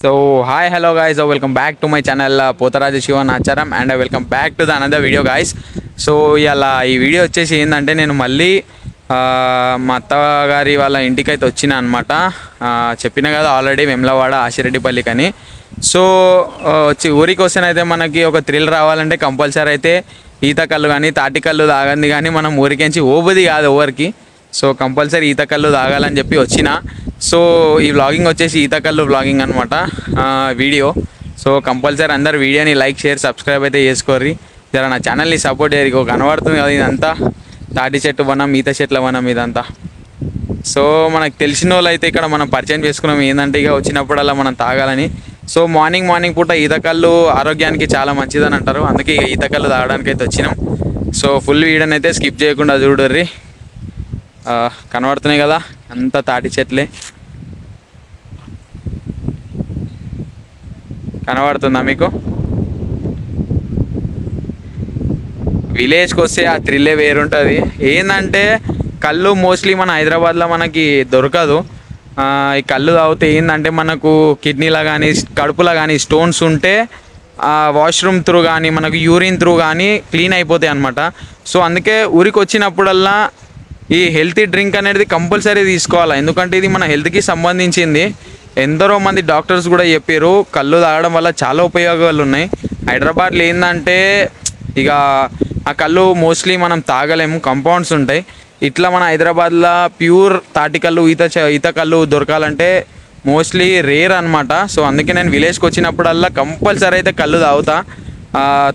So hi, hello guys, welcome back to my channel Potaraja Shivan Acharam and welcome back to the another video guys. So ఇలా ఈ video వచ్చేసి ఏంటంటే నేను మళ్ళీ మా అత్తగారి వాళ్ళ ఇంటికైతే వచ్చిన అనమాట. చెప్పిన కదా ఆల్రెడీ వెమ్లవాడ ఆశిరెడ్డిపల్లికి అని. సో వచ్చి ఊరికి వస్తేనైతే మనకి ఒక థ్రిల్ రావాలంటే కంపల్సరీ అయితే ఈత కళ్ళు కానీ తాటి కళ్ళు తాగంది కానీ మనం ఊరికించి ఓబుది కాదు ఎవరికి. సో కంపల్సరీ ఈత కళ్ళు తాగాలని చెప్పి వచ్చిన. సో ఈ వ్లాగింగ్ వచ్చేసి ఈత కళ్ళు వ్లాగింగ్ అనమాట వీడియో. సో కంపల్సరీ అందరు వీడియోని లైక్ షేర్ సబ్స్క్రైబ్ అయితే చేసుకోర్రి. జర నా ఛానల్ని సపోర్ట్ చేయరు. ఒక కనబడుతుంది కదా ఇదంతా తాటి చెట్టు వనం ఈత చెట్ల వనం ఇదంతా. సో మనకు తెలిసిన వాళ్ళు అయితే ఇక్కడ మనం పరిచయం చేసుకున్నాం ఏంటంటే ఇక వచ్చినప్పుడల్లా మనం తాగాలని. సో మార్నింగ్ పూట ఈత కళ్ళు ఆరోగ్యానికి చాలా మంచిదని అంటారు. అందుకే ఇక ఈత కళ్ళు తాగడానికి అయితే వచ్చినాం. సో ఫుల్ వీడియోని అయితే స్కిప్ చేయకుండా చూడర్రి. కనబడుతున్నాయి కదా అంతా తాటి చెట్లే కనబడుతుందా మీకు? విలేజ్కి వస్తే ఆ థ్రిల్లే వేరుంటుంది. ఏంటంటే కళ్ళు మోస్ట్లీ మన హైదరాబాద్లో మనకి దొరకదు. ఈ కళ్ళు తాగితే ఏంటంటే మనకు కిడ్నీలో కానీ కడుపులో కానీ స్టోన్స్ ఉంటే వాష్రూమ్ త్రూ కానీ మనకు యూరిన్ త్రూ కానీ క్లీన్ అయిపోతాయి అన్నమాట. సో అందుకే ఊరికి వచ్చినప్పుడల్లా ఈ హెల్తీ డ్రింక్ అనేది కంపల్సరీ తీసుకోవాలి. ఎందుకంటే ఇది మన హెల్త్కి సంబంధించింది. ఎందరో మంది డాక్టర్స్ కూడా చెప్పారు కళ్ళు తాగడం వల్ల చాలా ఉపయోగాలు ఉన్నాయి. హైదరాబాద్లో ఏంటంటే ఇక ఆ కళ్ళు మోస్ట్లీ మనం తాగలేము, కంపౌండ్స్ ఉంటాయి. ఇట్లా మన హైదరాబాద్లో ప్యూర్ తాటి కళ్ళు ఈత కళ్ళు దొరకాలంటే మోస్ట్లీ రేర్ అనమాట. సో అందుకే నేను విలేజ్కి వచ్చినప్పుడల్లా కంపల్సరీ అయితే కళ్ళు తాగుతా.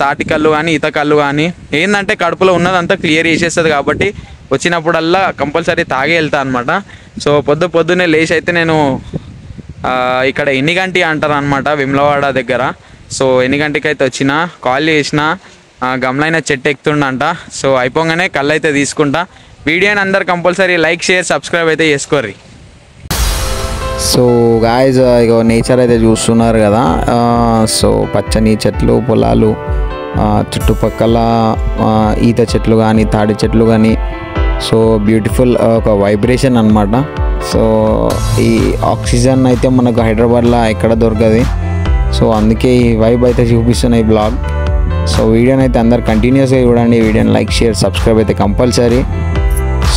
తాటి కళ్ళు కానీ ఈత కళ్ళు కానీ ఏంటంటే కడుపులో ఉన్నదంతా క్లియర్ చేసేస్తుంది కాబట్టి వచ్చినప్పుడల్లా కంపల్సరీ తాగే వెళ్తా అనమాట. సో పొద్దున్నే లేచి అయితే నేను ఇక్కడ ఎన్నిగంటి అంటారు అనమాట వెమ్లవాడ దగ్గర. సో ఎన్నిగంటికి అయితే వచ్చిన కాల్ చేసిన గమలైన చెట్టు ఎక్కుతుండంట. సో అయిపోగానే కళ్ళు అయితే తీసుకుంటా. వీడియోని అందరు కంపల్సరీ లైక్ షేర్ సబ్స్క్రైబ్ అయితే చేసుకోర్రి. సో గాయ్స్ ఇక నేచర్ అయితే చూస్తున్నారు కదా. సో పచ్చని చెట్లు పొలాలు చుట్టుపక్కల ఈత చెట్లు కానీ తాడి చెట్లు కానీ సో బ్యూటిఫుల్ ఒక వైబ్రేషన్ అనమాట. సో ఈ ఆక్సిజన్ అయితే మనకు హైదరాబాద్లో ఎక్కడ దొరకదు. సో అందుకే ఈ వైబ్ అయితే చూపిస్తున్నాయి బ్లాగ్. సో వీడియోని అయితే అందరు కంటిన్యూస్గా చూడండి. వీడియోని లైక్ షేర్ సబ్స్క్రైబ్ అయితే కంపల్సరీ.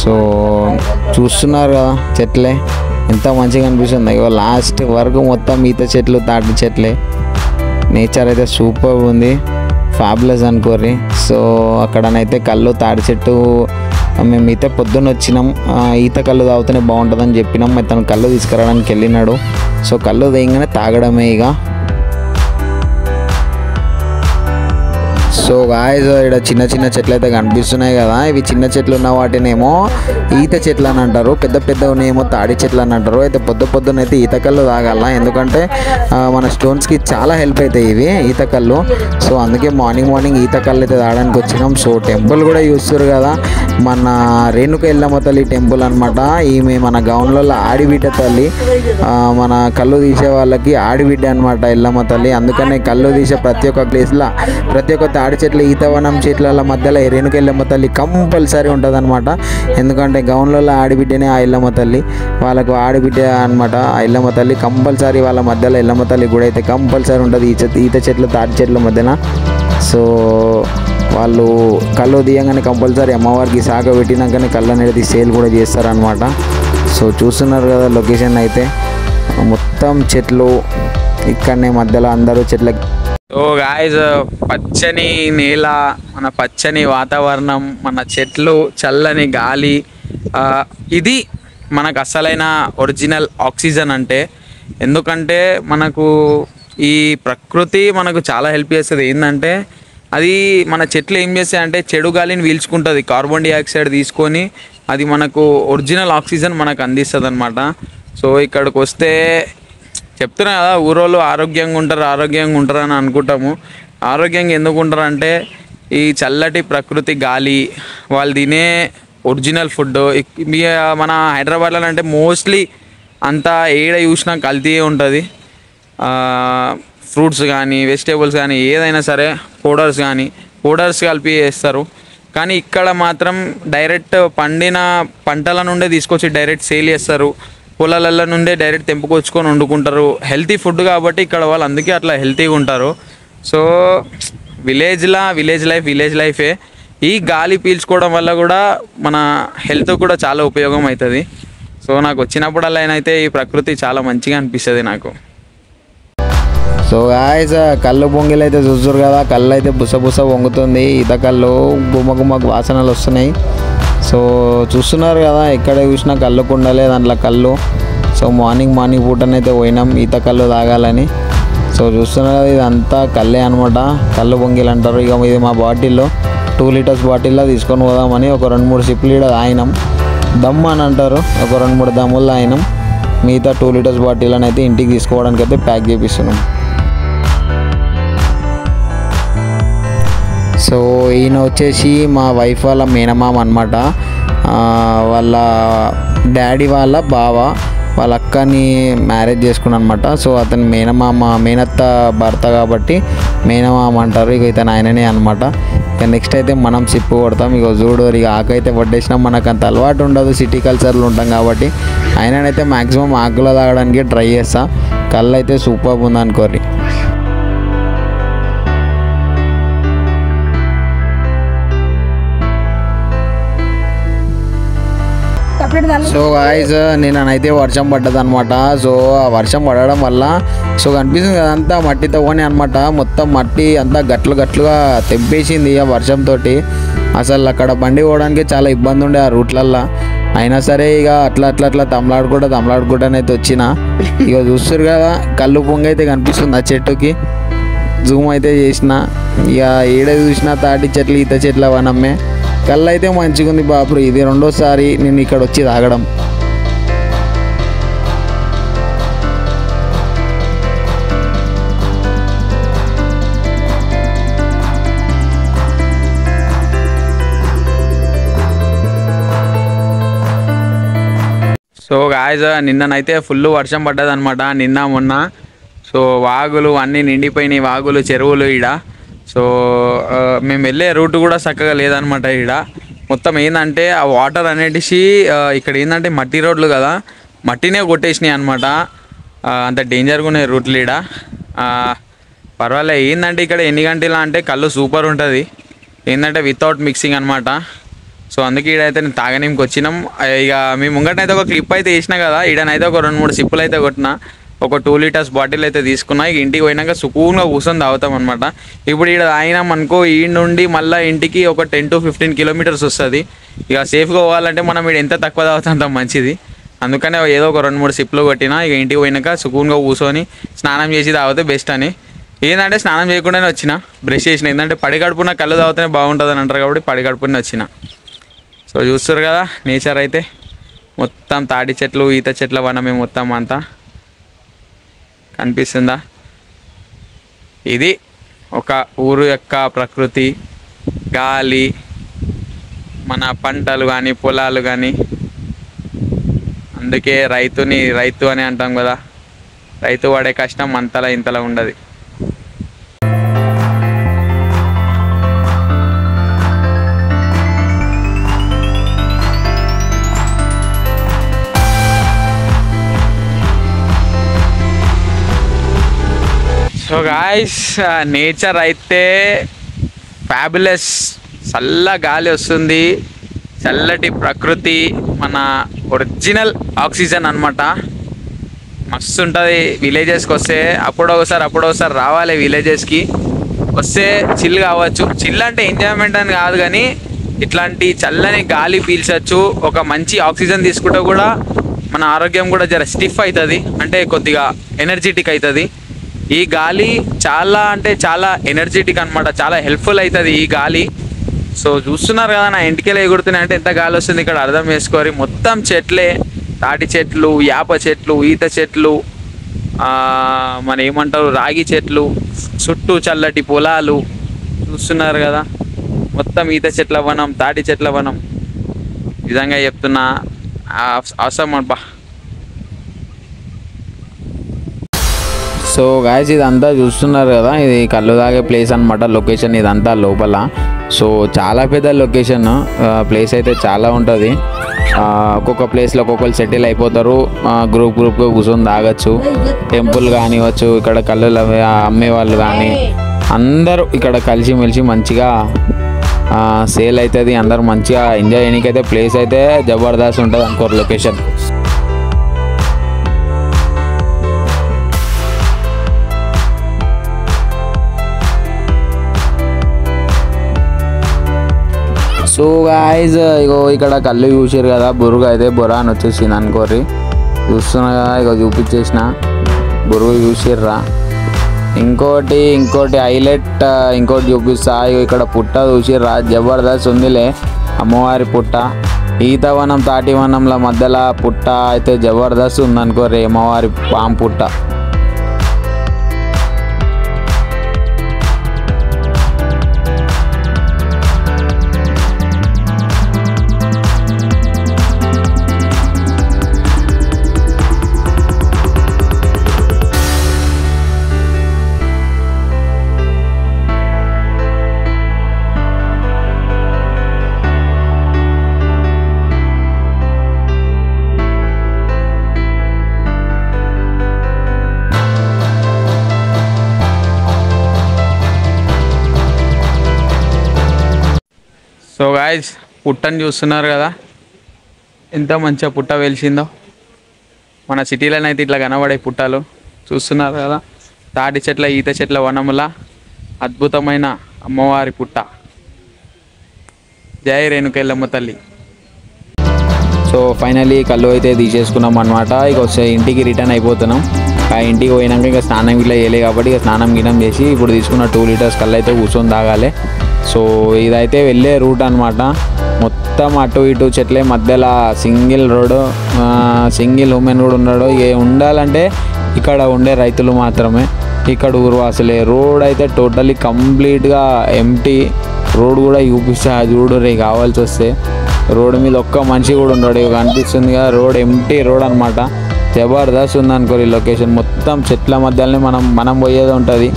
సో చూస్తున్నారు కదా చెట్లే ఎంత మంచిగా అనిపిస్తుంది. ఇక లాస్ట్ వరకు మొత్తం ఈత చెట్లు తాటి చెట్లే. నేచర్ అయితే సూపర్ ఉంది, ఫ్యాబులస్ అనుకోర్రి. సో అక్కడనైతే కళ్ళు తాడి చెట్టు మేమైతే పొద్దున్న వచ్చినాం. ఈత కళ్ళు తాగితేనే బాగుంటుందని చెప్పినాం. తను కళ్ళు తీసుకురావడానికి వెళ్ళినాడు. సో కళ్ళు తాగగానే తాగడమే ఇక. సో గాయ్స్ ఇక్కడ చిన్న చెట్లు అయితే కనిపిస్తున్నాయి కదా. ఇవి చిన్న చెట్లు ఉన్న వాటినేమో ఈత చెట్లు అని అంటారు, పెద్ద ఉన్నాయేమో తాడి చెట్లు అని అంటారు. అయితే పొద్దున్నైతే ఈత కళ్ళు తాగాల, ఎందుకంటే మన స్టోన్స్కి చాలా హెల్ప్ అవుతాయి ఇవి ఈత కళ్ళు. సో అందుకే మార్నింగ్ ఈత కళ్ళు అయితే తాగడానికి వచ్చినాం. సో టెంపుల్ కూడా చూస్తారు కదా, మన రేణుక ఎల్లమ్మ తల్లి టెంపుల్ అనమాట. ఈమె మన గౌన్లలో ఆడిబిడ్డ తల్లి, మన కళ్ళు తీసే వాళ్ళకి ఆడిబిడ్డ అనమాట ఎల్లమ్మ తల్లి. అందుకనే కళ్ళు తీసే ప్రతి ఒక్క ప్లేస్లో ప్రతి ఒక్క తాడి చెట్లు ఈతవనం చెట్ల మధ్యలో రేణుక ఎల్లమ్మ తల్లి కంపల్సరీ ఉంటుంది అనమాట. ఎందుకంటే గౌన్లలో ఆడిబిడ్డనే ఆ ఎల్లమ్మ తల్లి, వాళ్ళకు ఆడిబిడ్డ అనమాట ఆ ఎల్లమ్మ తల్లి. కంపల్సరీ వాళ్ళ మధ్యలో ఎల్లమ్మ తల్లి కూడా అయితే కంపల్సరీ ఉంటుంది ఈత చెట్లు తాటి చెట్ల మధ్యన. సో వాళ్ళు కళ్ళు తీయగానే కంపల్సరీ అమ్మవారికి సాగ పెట్టినాకనే కళ్ళు అనేది సేల్ కూడా చేస్తారనమాట. సో చూస్తున్నారు కదా లొకేషన్ అయితే మొత్తం చెట్లు, ఇక్కడనే మధ్యలో అందరూ చెట్ల. సో గాయ్స్ పచ్చని నేల, మన పచ్చని వాతావరణం, మన చెట్లు, చల్లని గాలి, ఇది మనకు అసలైన ఒరిజినల్ ఆక్సిజన్ అంటే. ఎందుకంటే మనకు ఈ ప్రకృతి మనకు చాలా హెల్ప్ చేస్తుంది. ఏంటంటే అది మన చెట్లు ఏం చేస్తాయంటే చెడు గాలిని పీల్చుకుంటుంది, కార్బన్ డైఆక్సైడ్ తీసుకొని అది మనకు ఒరిజినల్ ఆక్సిజన్ మనకు అందిస్తుంది అనమాట. సో ఇక్కడికి వస్తే చెప్తున్నా కదా ఊరోళ్ళు ఆరోగ్యంగా ఉంటారు అని అనుకుంటాము. ఆరోగ్యంగా ఎందుకు ఉంటారు అంటే ఈ చల్లటి ప్రకృతి గాలి, వాళ్ళు తినే ఒరిజినల్ ఫుడ్. మన హైదరాబాద్లో అంటే మోస్ట్లీ అంతా ఏడ చూసినా కల్తీ ఉంటుంది. ఫ్రూట్స్ కానీ వెజిటేబుల్స్ కానీ ఏదైనా సరే పౌడర్స్ కలిపి వేస్తారు. కానీ ఇక్కడ మాత్రం డైరెక్ట్ పండిన పంటల నుండే తీసుకొచ్చి డైరెక్ట్ సేల్ చేస్తారు. పొలాలలో నుండే డైరెక్ట్ తెంపుకొచ్చుకొని వండుకుంటారు. హెల్తీ ఫుడ్ కాబట్టి ఇక్కడ వాళ్ళు అందుకే అట్లా హెల్తీగా ఉంటారు. సో విలేజ్ లైఫే. ఈ గాలి పీల్చుకోవడం వల్ల కూడా మన హెల్త్ కూడా చాలా ఉపయోగం అవుతుంది. సో నాకు వచ్చినప్పుడల్లా అయితే ఈ ప్రకృతి చాలా మంచిగా అనిపిస్తుంది నాకు. సో గాయస్ కళ్ళు పొంగిలు అయితే చూస్తారు కదా, కళ్ళు అయితే బుస వంగుతుంది. ఈత కళ్ళు గుమ్మకు వాసనలు వస్తున్నాయి. సో చూస్తున్నారు కదా, ఎక్కడ చూసినా కళ్ళు కుండలే దాంట్లో కళ్ళు. సో మార్నింగ్ పూటనైతే పోయినాం ఈత కళ్ళు తాగాలని. సో చూస్తున్నారు కదా, ఇదంతా కళ్ళే అనమాట, కళ్ళు పొంగిలు అంటారు. ఇక ఇది మా బాటిల్లో 2 లీటర్స్ బాటిల్లో తీసుకొని పోదామని ఒక 2-3 సిప్పులు ఇక్కడ తాగినాం. దమ్ అని అంటారు, ఒక 2-3 దమ్ములు తాగినాం. మిగతా 2 లీటర్స్ బాటిల్ అయితే ఇంటికి తీసుకోవడానికి అయితే ప్యాక్ చేపిస్తున్నాం. సో ఈయన వచ్చేసి మా వైఫ్ వాళ్ళ మేనమామ అనమాట. వాళ్ళ డాడీ వాళ్ళ బావ వాళ్ళ అక్కని మ్యారేజ్ చేసుకున్నాను అనమాట. సో అతని మేనత్త భర్త కాబట్టి మేనమామ అంటారు. ఇక ఇతను ఆయననే అనమాట. ఇక నెక్స్ట్ అయితే మనం సిప్పు కొడతాం. ఇక చూడు, ఇక ఆకైతే పట్టేసినాం. మనకు అంత అలవాటు ఉండదు, సిటీ కల్చర్లో ఉంటాం కాబట్టి. ఆయననైతే మ్యాక్సిమం ఆకులో తాగడానికి ట్రై చేస్తా. కళ్ళు అయితే సూపర్ ఉందనుకోర్రి. సో గాయ్స్ నేనైతే వర్షం పడ్డది అనమాట. సో ఆ వర్షం పడడం వల్ల సో కనిపిస్తుంది కదంతా మట్టితో కొని అనమాట. మొత్తం మట్టి అంతా గట్లుగా తెంపేసింది ఆ వర్షంతో. అసలు అక్కడ బండి పోవడానికి చాలా ఇబ్బంది ఉండే ఆ రూట్లల్లో. అయినా సరే ఇక అట్లా తమలాడుకుంటానైతే వచ్చిన. ఇక చూస్తారు కదా, కళ్ళు పొంగి అయితే కనిపిస్తుంది ఆ చెట్టుకి. జూమ్ అయితే చేసిన. ఇక ఏడ చూసినా తాటి చెట్లు ఈత చెట్ల వనమ్మే. కళ్ళు అయితే మంచిగా ఉంది బాపు. ఇది 2వ సారి నేను ఇక్కడ వచ్చి తాగడం. సో గాయ్స్ నిన్ననైతే ఫుల్ వర్షం పడ్డది అనమాట, నిన్న మొన్న. సో వాగులు అన్నీ నిండిపోయినాయి, వాగులు చెరువులు ఈడ. సో మేము వెళ్ళే రూట్ కూడా చక్కగా లేదనమాట ఈడ. మొత్తం ఏంటంటే ఆ వాటర్ అనేటిసి ఇక్కడ ఏంటంటే మట్టి రోడ్లు కదా, మట్టినే కొట్టేసినాయి అనమాట. అంత డేంజర్గా ఉన్నాయి రూట్లు ఈడ. పర్వాలే. ఏంటంటే ఇక్కడ ఎన్ని గంటలు అంటే కళ్ళు సూపర్ ఉంటుంది. ఏంటంటే వితౌట్ మిక్సింగ్ అనమాట. సో అందుకే ఈడైతే నేను తాగనీకి వచ్చినాం. ఇక మీ ముంగటైతే ఒక క్లిప్ అయితే వేసినా కదా, ఈడనైతే ఒక 2-3 సిప్పులు అయితే కొట్టిన. ఒక 2 లీటర్స్ బాటిల్ అయితే తీసుకున్నా. ఇక ఇంటికి పోయినాక సుకూన్గా కూర్చొని తాగుతాం అనమాట. ఇప్పుడు ఈడ తాగినాం అనుకో, ఈ నుండి మళ్ళీ ఇంటికి ఒక 10 to 15 కిలోమీటర్స్ వస్తుంది. ఇక సేఫ్గా పోవాలంటే మనం ఈడ ఎంత తక్కువ తాగుతాం అంత మంచిది. అందుకనే ఏదో ఒక 2-3 సిప్పులు కొట్టినా. ఇక ఇంటికి పోయినాక సుకూన్గా కూర్చొని స్నానం చేసి తాగితే బెస్ట్ అని. ఏంటంటే స్నానం చేయకుండానే వచ్చిన, బ్రష్ చేసిన. ఏంటంటే పడి కడుపున కళ్ళు తాగితేనే బాగుంటుంది అని అంటారు కాబట్టి పడి కడుపునే వచ్చిన. సో చూస్తారు కదా నేచర్ అయితే మొత్తం తాటి చెట్లు ఈత చెట్ల వనమే మొత్తం అంతా కనిపిస్తుందా. ఇది ఒక ఊరు యొక్క ప్రకృతి, గాలి, మన పంటలు కానీ పొలాలు కానీ. అందుకే రైతు అని అంటాం కదా, రైతు పడే కష్టం అంతలా ఇంతలా ఉండదు. సో గాయ్స్ నేచర్ అయితే ఫ్యాబులస్. చల్ల గాలి వస్తుంది, చల్లటి ప్రకృతి, మన ఒరిజినల్ ఆక్సిజన్ అనమాట. మస్తు ఉంటుంది. విలేజెస్కి వస్తే అప్పుడొకసారి రావాలి. విలేజెస్కి వస్తే చిల్ కావచ్చు. చిల్ అంటే ఎంజాయ్మెంట్ అని కాదు కానీ ఇట్లాంటి చల్లని గాలి పీల్చచ్చు. ఒక మంచి ఆక్సిజన్ తీసుకుంటే కూడా మన ఆరోగ్యం కూడా జర స్టిఫ్ అవుతుంది, అంటే కొద్దిగా ఎనర్జెటిక్ అవుతుంది. ఈ గాలి చాలా అంటే చాలా ఎనర్జెటిక్ అనమాట, చాలా హెల్ప్ఫుల్ అవుతుంది ఈ గాలి. సో చూస్తున్నారు కదా నా ఇంటికెళ్ళి ఎగురుతున్నాయి అంటే ఎంత గాలి వస్తుంది ఇక్కడ అర్థం చేసుకోరి. మొత్తం చెట్లే, తాటి చెట్లు, యాప చెట్లు, ఈత చెట్లు, మన ఏమంటారు రాగి చెట్లు, చుట్టూ చల్లటి పొలాలు చూస్తున్నారు కదా. మొత్తం ఈత చెట్ల వనం, తాటి చెట్ల వనం. నిజంగా చెప్తున్నా అవసరం అబ్బా. సో గాయస్ ఇదంతా చూస్తున్నారు కదా, ఇది కళ్ళు తాగే ప్లేస్ అనమాట. లొకేషన్ ఇదంతా లోపల. సో చాలా పెద్ద లొకేషన్, ప్లేస్ అయితే చాలా ఉంటుంది. ఒక్కొక్క ప్లేస్లో ఒక్కొక్కరు సెటిల్ అయిపోతారు. గ్రూప్గా కూర్చొని తాగొచ్చు. టెంపుల్ కానివచ్చు, ఇక్కడ కళ్ళు అమ్మే వాళ్ళు కానీ అందరూ ఇక్కడ కలిసిమెలిసి మంచిగా సేల్ అవుతుంది. అందరూ మంచిగా ఎంజాయ్ చేయడానికైతే ప్లేస్ అయితే జబర్దస్త్ ఉంటుంది అనుకోరు లొకేషన్. సో గాయ్స్ ఇగో ఇక్కడ కళ్ళు చూసారు కదా, బురుగు అయితే బొరా అని వచ్చేసింది అనుకోరి. చూస్తున్నా కదా, ఇక చూపించేసిన బురుగు చూసిర్రా. ఇంకోటి హైలైట్ ఇంకోటి చూపిస్తా. ఇక్కడ పుట్ట చూసిర్రా, జబర్దస్త్ ఉందిలే అమ్మవారి పుట్ట. ఈతవనం తాటివనంల మధ్యలో పుట్ట అయితే జబర్దస్త్ ఉందనుకోరి, అమ్మవారి పాము పుట్ట. సో గాయ్స్ పుట్టని చూస్తున్నారు కదా, ఎంత మంచిగా పుట్ట వెలిసిందో. మన సిటీలోనైతే ఇట్లా కనబడే పుట్టలు చూస్తున్నారు కదా. తాటి చెట్ల ఈత చెట్ల వనముల అద్భుతమైన అమ్మవారి పుట్ట. జై రేణుకెళ్ళమ్మ తల్లి. సో ఫైనలీ కళ్ళు అయితే తీసేసుకున్నాం అనమాట. ఇక వస్తే ఇంటికి రిటర్న్ అయిపోతున్నాం. ఆ ఇంటికి పోయినాక ఇక స్నానం ఇట్లా చేయలే కాబట్టి ఇక స్నానం గినం చేసి ఇప్పుడు తీసుకున్న 2 లీటర్స్ కళ్ళు అయితే కూర్చొని తాగాలి. సో ఇదైతే వెళ్ళే రూట్ అనమాట. మొత్తం అటు ఇటు చెట్లే, మధ్యలో సింగిల్ రోడ్డు, సింగిల్ ఉమెన్ కూడా ఉన్నాడు. ఇక ఉండాలంటే ఇక్కడ ఉండే రైతులు మాత్రమే, ఇక్కడ ఊర్వాసులే. రోడ్ అయితే టోటలీ కంప్లీట్గా ఎంటీ. రోడ్ కూడా చూపిస్తా చూడు రే కావాల్సి వస్తే. రోడ్ మీద ఒక్క మనిషి కూడా ఉన్నాడు. ఇక అనిపిస్తుంది కదా, రోడ్ ఎంటీ రోడ్ అనమాట. జబర్దస్త్ ఉందనుకో ఈ లొకేషన్. మొత్తం చెట్ల మధ్యలోనే మనం పోయేది ఉంటుంది.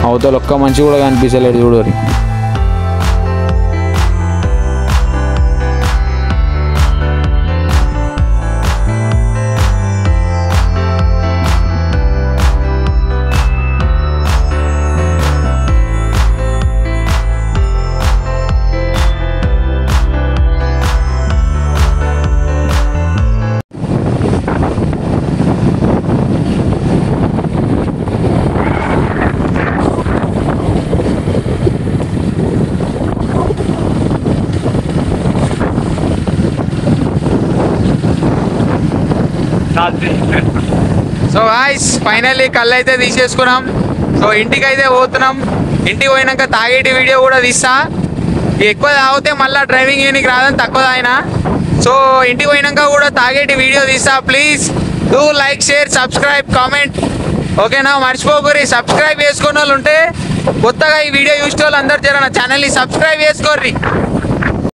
అవతల ఒక్క మనిషి కూడా కనిపించలేడు చూడు. సో గాయ్స్ ఫైనల్లీ కళ్ళు అయితే తీసేసుకున్నాం. సో ఇంటికి అయితే పోతున్నాం. ఇంటికి పోయినాక తాగేటి వీడియో కూడా తీస్తా. ఎక్కువ తాగితే మళ్ళీ డ్రైవింగ్ యూనిక్ రాదని తక్కువ తాగినా. సో ఇంటికి పోయినాక కూడా తాగేటి వీడియో తీస్తా. Please do like, share, subscribe, comment. ఓకేనా? మర్చిపోకూరి. సబ్స్క్రైబ్ చేసుకున్న వాళ్ళు ఉంటే కొత్తగా ఈ వీడియో చూసిన వాళ్ళు అందరు జర నా ఛానల్ని సబ్స్క్రైబ్ చేసుకోర్రి.